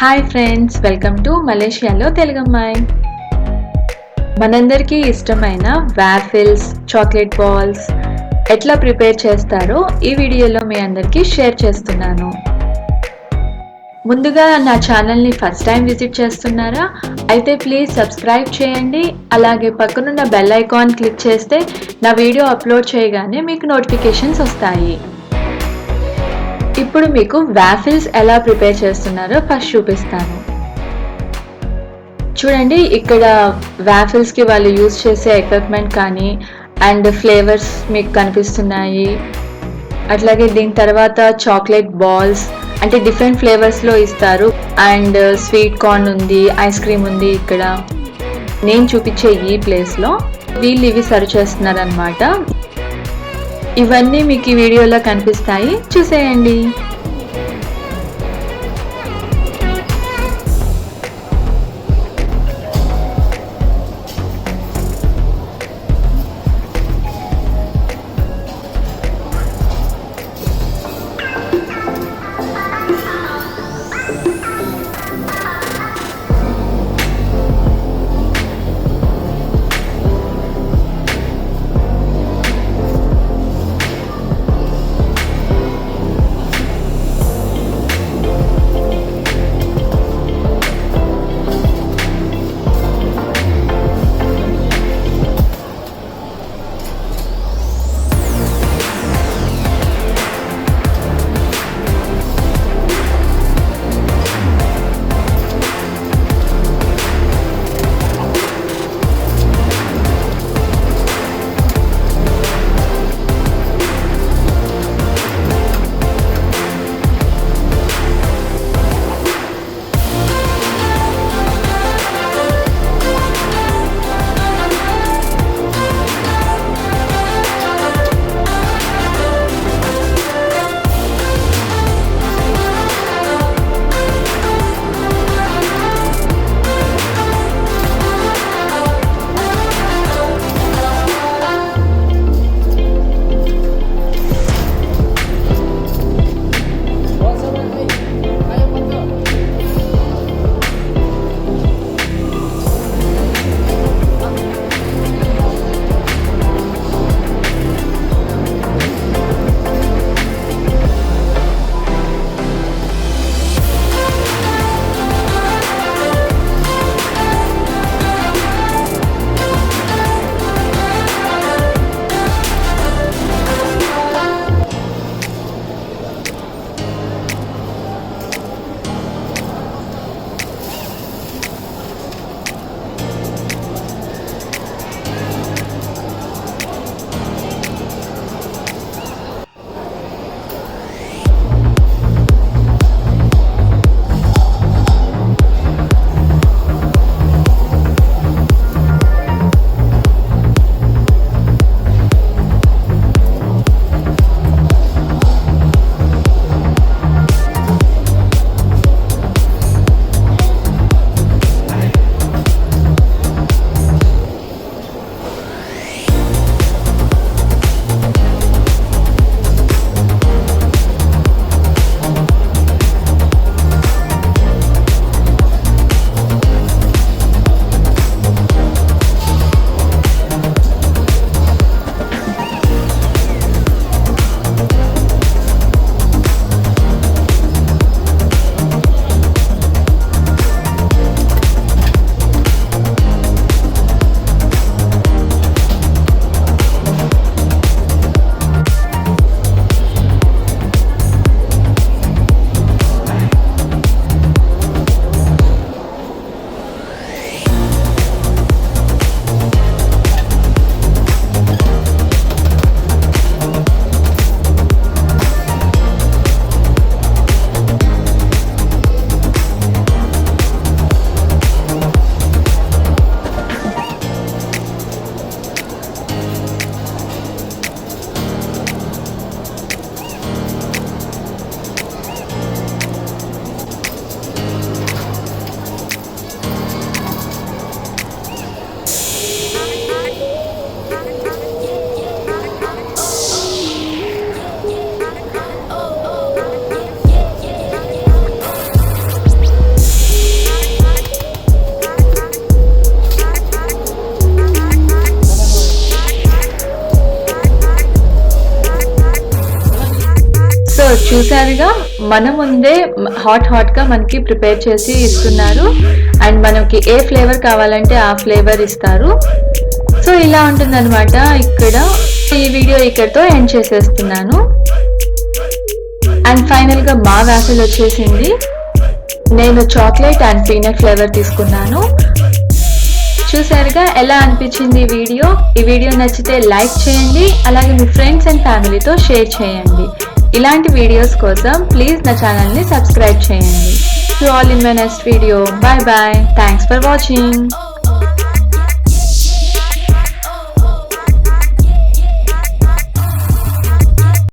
Hi friends, welcome to మలేషియాలో తెలుగమ్మాయి. మనందరికీ ఇష్టమైన వాఫిల్స్, చాక్లెట్ బాల్స్ ఎట్లా ప్రిపేర్ చేస్తారో ఈ వీడియోలో మీ అందరికీ షేర్ చేస్తున్నాను. ముందుగా నా ఛానల్ని ఫస్ట్ టైం విజిట్ చేస్తున్నారా? అయితే ప్లీజ్ సబ్స్క్రైబ్ చేయండి. అలాగే పక్కనున్న బెల్ ఐకాన్ క్లిక్ చేస్తే నా వీడియో అప్లోడ్ చేయగానే మీకు నోటిఫికేషన్స్ వస్తాయి. ఇప్పుడు మీకు వాఫిల్స్ ఎలా ప్రిపేర్ చేస్తున్నారో ఫస్ట్ చూపిస్తాను. చూడండి, ఇక్కడ వాఫిల్స్కి వాళ్ళు యూజ్ చేసే ఎక్విప్మెంట్ కానీ అండ్ ఫ్లేవర్స్ మీకు కనిపిస్తున్నాయి. అట్లాగే దీని తర్వాత చాక్లెట్ బాల్స్ అంటే డిఫరెంట్ ఫ్లేవర్స్లో ఇస్తారు. అండ్ స్వీట్ కార్న్ ఉంది, ఐస్ క్రీమ్ ఉంది. ఇక్కడ నేను చూపించే ఈ ప్లేస్లో వీళ్ళు ఇవి సర్వ్ చేస్తున్నారనమాట. ఇవన్నీ మీకు ఈ వీడియోలో కనిపిస్తాయి, చూసేయండి. చూసారుగా మన ముందే హాట్గా మనకి ప్రిపేర్ చేసి ఇస్తున్నారు. అండ్ మనకి ఏ ఫ్లేవర్ కావాలంటే ఆ ఫ్లేవర్ ఇస్తారు. సో ఇలా ఉంటుందన్నమాట. ఇక్కడ ఈ వీడియో ఇక్కడితో ఎండ్ చేసేస్తున్నాను. అండ్ ఫైనల్గా మా వాఫిల్ వచ్చేసింది. నేను చాక్లెట్ అండ్ పీనట్ ఫ్లేవర్ తీసుకున్నాను. చూసారుగా ఎలా అనిపించింది ఈ వీడియో నచ్చితే లైక్ చేయండి, అలాగే మీ ఫ్రెండ్స్ అండ్ ఫ్యామిలీతో షేర్ చేయండి. ఇలాంటి వీడియోస్ కోసం ప్లీజ్ నా ఛానల్ని సబ్స్క్రైబ్ చేయండి. See you all in my next video. Bye bye. Thanks for watching.